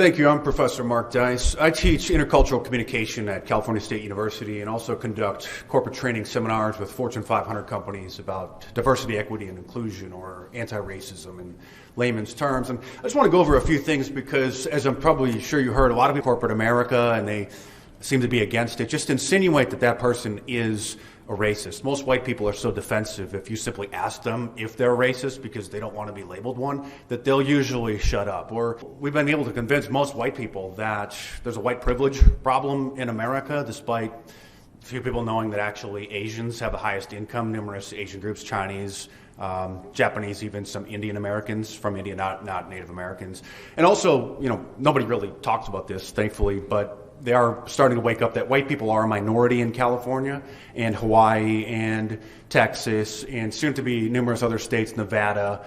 Thank you. I'm Professor Mark Dice. I teach intercultural communication at California State University and also conduct corporate training seminars with Fortune 500 companies about diversity, equity, and inclusion, or anti-racism in layman's terms. And I just want to go over a few things because, as I'm probably sure you heard, a lot of people in corporate America, and they seem to be against it, just insinuate that that person is a racist. Most white people are so defensive if you simply ask them if they're racist because they don't want to be labeled one, that they'll usually shut up. Or we've been able to convince most white people that there's a white privilege problem in America, despite few people knowing that actually Asians have the highest income, numerous Asian groups, Chinese, Japanese, even some Indian Americans from India, not Native Americans. And also, nobody really talks about this, thankfully, but they are starting to wake up that white people are a minority in California and Hawaii and Texas and soon to be numerous other states, Nevada,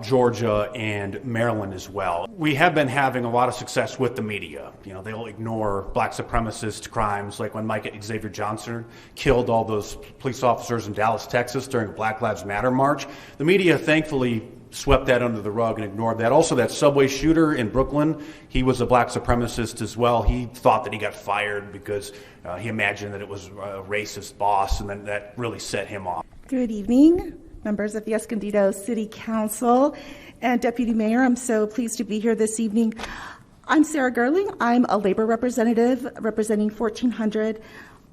Georgia, and Maryland as well. We have been having a lot of success with the media. They'll ignore black supremacist crimes like when Mike Xavier Johnson killed all those police officers in Dallas, Texas during the Black Lives Matter march. The media thankfully swept that under the rug and ignored that. Also, that subway shooter in Brooklyn, he was a black supremacist as well. He thought that he got fired because he imagined that it was a racist boss, and then that really set him off. Good evening, members of the Escondido City Council and Deputy Mayor. I'm so pleased to be here this evening. I'm Sarah Gerling. I'm a labor representative representing 1,400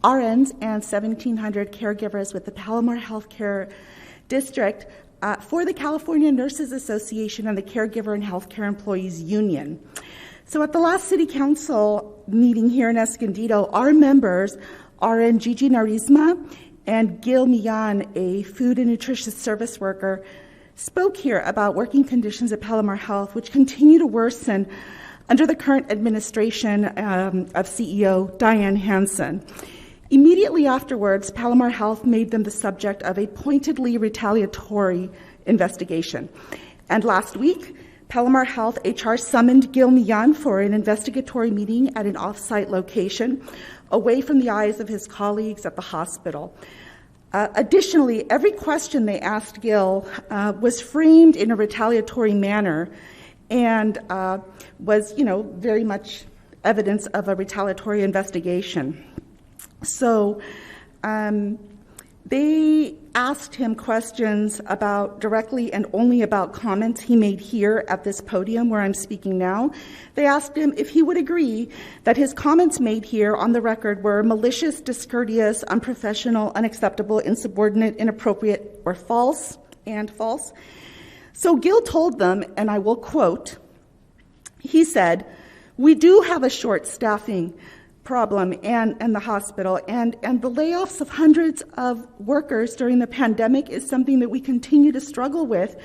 RNs and 1,700 caregivers with the Palomar Healthcare District for the California Nurses Association and the Caregiver and Healthcare Employees Union. So at the last City Council meeting here in Escondido, our members, RN Gigi Narisma and Gil Millan, a food and nutrition service worker, spoke here about working conditions at Palomar Health, which continue to worsen under the current administration of CEO Diane Hansen. Immediately afterwards, Palomar Health made them the subject of a pointedly retaliatory investigation. And last week, Palomar Health HR summoned Gil Millan for an investigatory meeting at an off-site location, away from the eyes of his colleagues at the hospital. Additionally, every question they asked Gil was framed in a retaliatory manner and was, very much evidence of a retaliatory investigation. So they asked him questions directly and only about comments he made here at this podium where I'm speaking now. They asked him if he would agree that his comments made here on the record were malicious, discourteous, unprofessional, unacceptable, insubordinate, inappropriate, or false. So Gil told them, and I will quote, he said, "We do have a short staffing problem and the hospital, and the layoffs of hundreds of workers during the pandemic is something that we continue to struggle with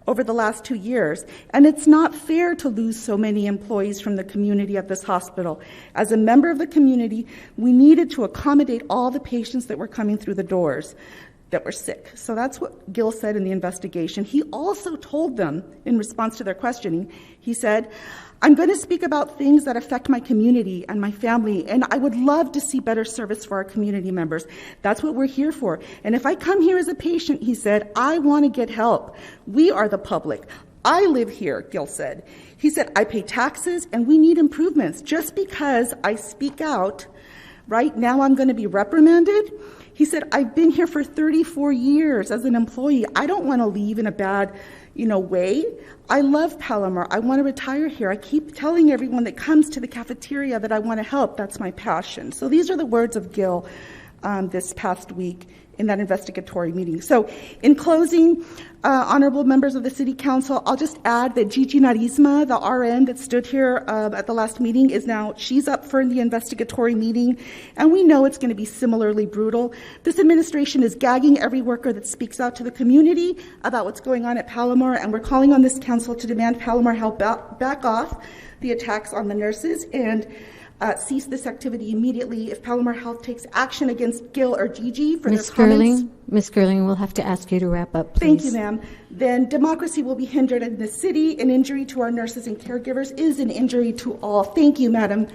over the last 2 years. And it's not fair to lose so many employees from the community at this hospital. As a member of the community, we needed to accommodate all the patients that were coming through the doors that were sick." So that's what Gil said in the investigation. He also told them, in response to their questioning, he said, "I'm going to speak about things that affect my community and my family, and I would love to see better service for our community members. That's what we're here for. And if I come here as a patient," he said, "I want to get help. We are the public. I live here," Gil said. He said, "I pay taxes, and we need improvements. Just because I speak out, right now I'm going to be reprimanded." He said, "I've been here for 34 years as an employee. I don't want to leave in a bad, way. I love Palomar. I want to retire here. I keep telling everyone that comes to the cafeteria that I want to help. That's my passion." So these are the words of Gil this past week in that investigatory meeting. So in closing, honorable members of the City Council, I'll just add that Gigi Narisma, the RN that stood here at the last meeting, she's up for the investigatory meeting, and we know it's going to be similarly brutal. This administration is gagging every worker that speaks out to the community about what's going on at Palomar, and we're calling on this council to demand Palomar help back off the attacks on the nurses and cease this activity immediately if Palomar Health takes action against Gil or Gigi for their comments. Ms. Gerling, we'll have to ask you to wrap up, please. Thank you, ma'am. Then democracy will be hindered in the city. An injury to our nurses and caregivers is an injury to all. Thank you, Madam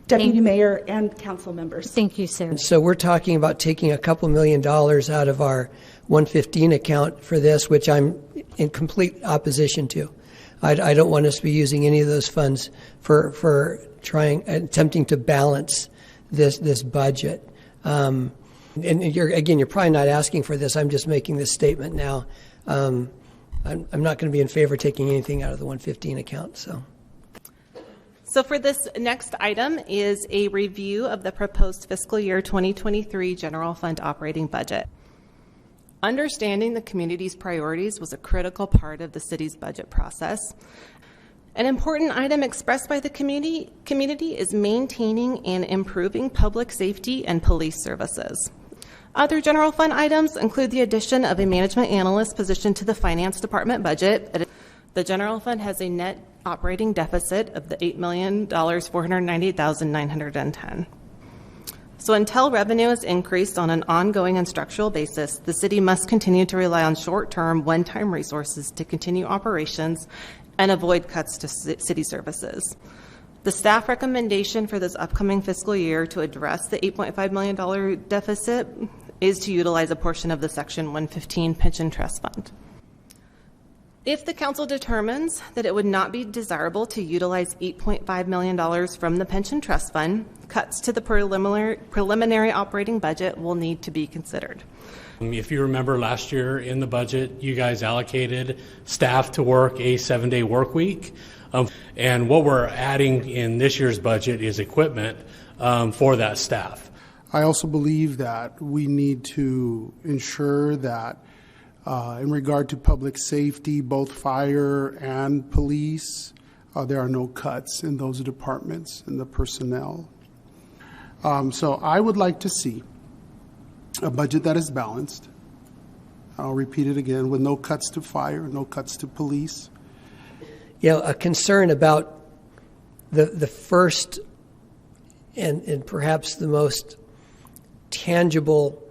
Deputy Mayor and council members. Thank you, sir. So we're talking about taking a couple $1 million out of our 115 account for this, which I'm in complete opposition to. I don't want us to be using any of those funds for attempting to balance this budget. And you're probably not asking for this. I'm just making this statement now. I'm not going to be in favor of taking anything out of the 115 account. So for this next item is a review of the proposed fiscal year 2023 general fund operating budget. Understanding the community's priorities was a critical part of the city's budget process. An important item expressed by the community is maintaining and improving public safety and police services. Other general fund items include the addition of a management analyst position to the finance department budget. The general fund has a net operating deficit of the $8,498,910. So until revenue is increased on an ongoing and structural basis, the city must continue to rely on short-term, one-time resources to continue operations and avoid cuts to city services. The staff recommendation for this upcoming fiscal year to address the $8.5 million deficit is to utilize a portion of the Section 115 Pension Trust Fund. If the council determines that it would not be desirable to utilize $8.5 million from the pension trust fund, cuts to the preliminary operating budget will need to be considered. If you remember last year in the budget, you guys allocated staff to work a 7-day work week. And what we're adding in this year's budget is equipment for that staff. I also believe that we need to ensure that in regard to public safety, both fire and police, there are no cuts in those departments and the personnel. So I would like to see a budget that is balanced. I'll repeat it again, with no cuts to fire, no cuts to police. A concern about the first and perhaps the most tangible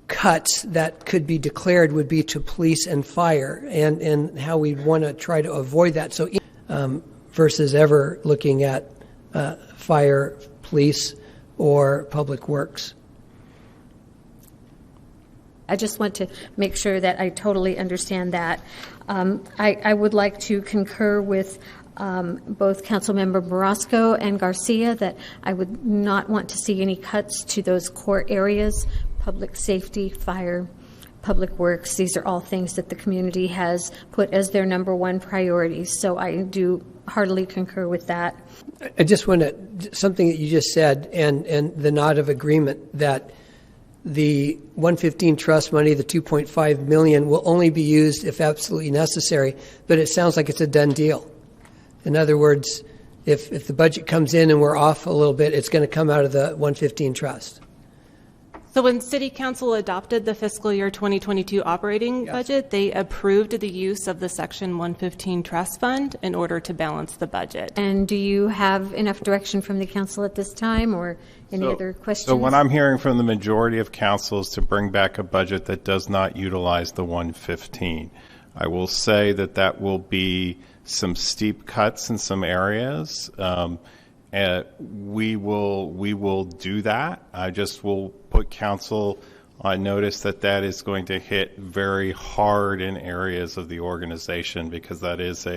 cuts that could be declared would be to police and fire, and how we'd want to try to avoid that. So, versus ever looking at fire, police, or public works. I just want to make sure that I totally understand that. I would like to concur with both Councilmember Borrasco and Garcia that I would not want to see any cuts to those core areas: public safety, fire, public works. These are all things that the community has put as their number one priority. So I do heartily concur with that. I just want to, something that you just said, and the nod of agreement that the 115 trust money, the $2.5 million, will only be used if absolutely necessary, but it sounds like it's a done deal. In other words, if the budget comes in and we're off a little bit, it's going to come out of the 115 trust. So when City Council adopted the fiscal year 2022 operating budget, they approved the use of the Section 115 Trust Fund in order to balance the budget. And do you have enough direction from the council at this time, or any other questions? So what I'm hearing from the majority of council is to bring back a budget that does not utilize the 115. I will say that will be some steep cuts in some areas. We will do that. I just will put council on notice that is going to hit very hard in areas of the organization, because that is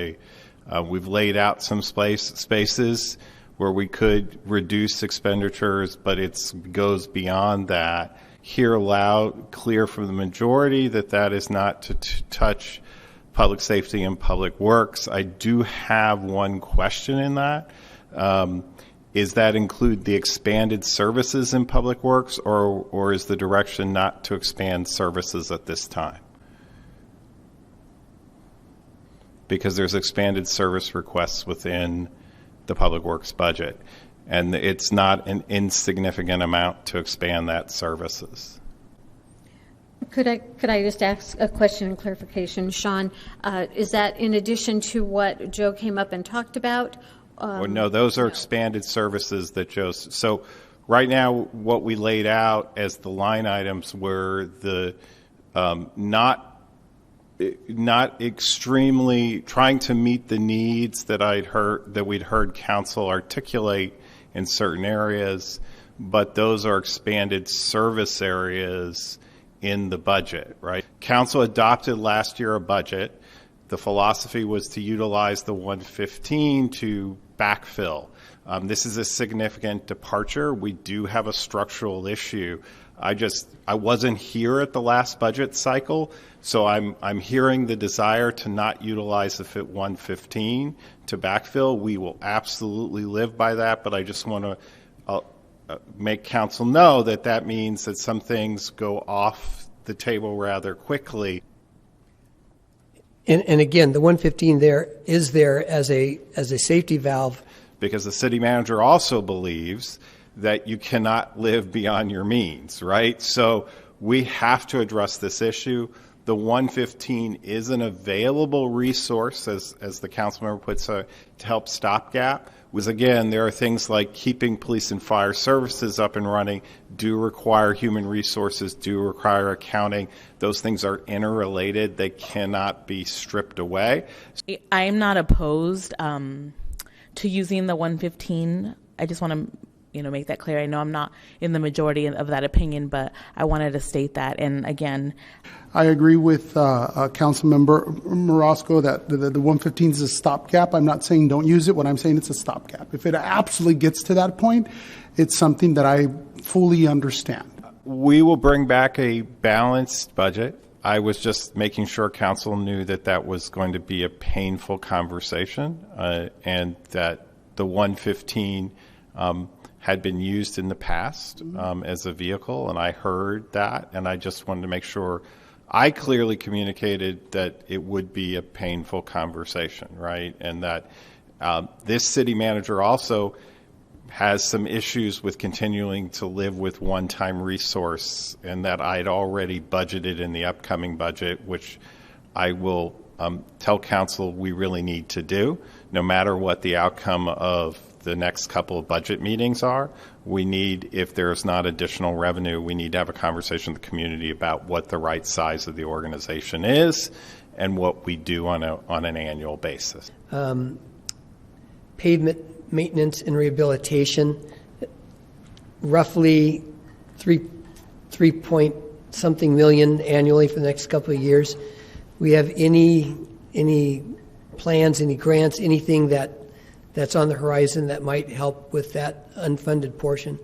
we've laid out some spaces where we could reduce expenditures, but it goes beyond that. Hear loud, clear from the majority that is not to touch public safety and public works. I do have one question in that. Is that include the expanded services in public works, or is the direction not to expand services at this time? Because there's expanded service requests within the public works budget, and it's not an insignificant amount to expand that services. Could I just ask a question and clarification, Sean? Is that in addition to what Joe came up and talked about? Well, no, those are expanded services that Joe's. So right now, what we laid out as the line items were the not extremely trying to meet the needs that we'd heard council articulate in certain areas, but those are expanded service areas in the budget, right? Council adopted last year a budget. The philosophy was to utilize the 115 to backfill. This is a significant departure. We do have a structural issue. I wasn't here at the last budget cycle, so I'm hearing the desire to not utilize the FIT 115 to backfill. We will absolutely live by that, but I just want to make council know that that means that some things go off the table rather quickly. And again, the 115 is there as a safety valve. Because the city manager also believes that you cannot live beyond your means, right? So we have to address this issue. The 115 is an available resource, as the council member puts, to help stopgap. Was again, there are things like keeping police and fire services up and running, do require human resources, do require accounting. Those things are interrelated. They cannot be stripped away. I am not opposed to using the 115. I just want to make that clear. I know I'm not in the majority of that opinion, but I wanted to state that. And again, I agree with Councilmember Morosco that the 115 is a stopgap. I'm not saying don't use it. What I'm saying, it's a stopgap. If it absolutely gets to that point, it's something that I fully understand. We will bring back a balanced budget. I was just making sure council knew that that was going to be a painful conversation, and that the 115 had been used in the past as a vehicle, and I heard that, and I just wanted to make sure I clearly communicated that it would be a painful conversation, right? And that this city manager also has some issues with continuing to live with one-time resource, and that I'd already budgeted in the upcoming budget, which I will tell council we really need to do. No matter what the outcome of the next couple of budget meetings are, we need, if there's not additional revenue, we need to have a conversation with the community about what the right size of the organization is and what we do on an annual basis. Pavement maintenance and rehabilitation, roughly 3 point something million annually for the next couple of years. We have any plans, any grants, anything that's on the horizon that might help with that unfunded portion?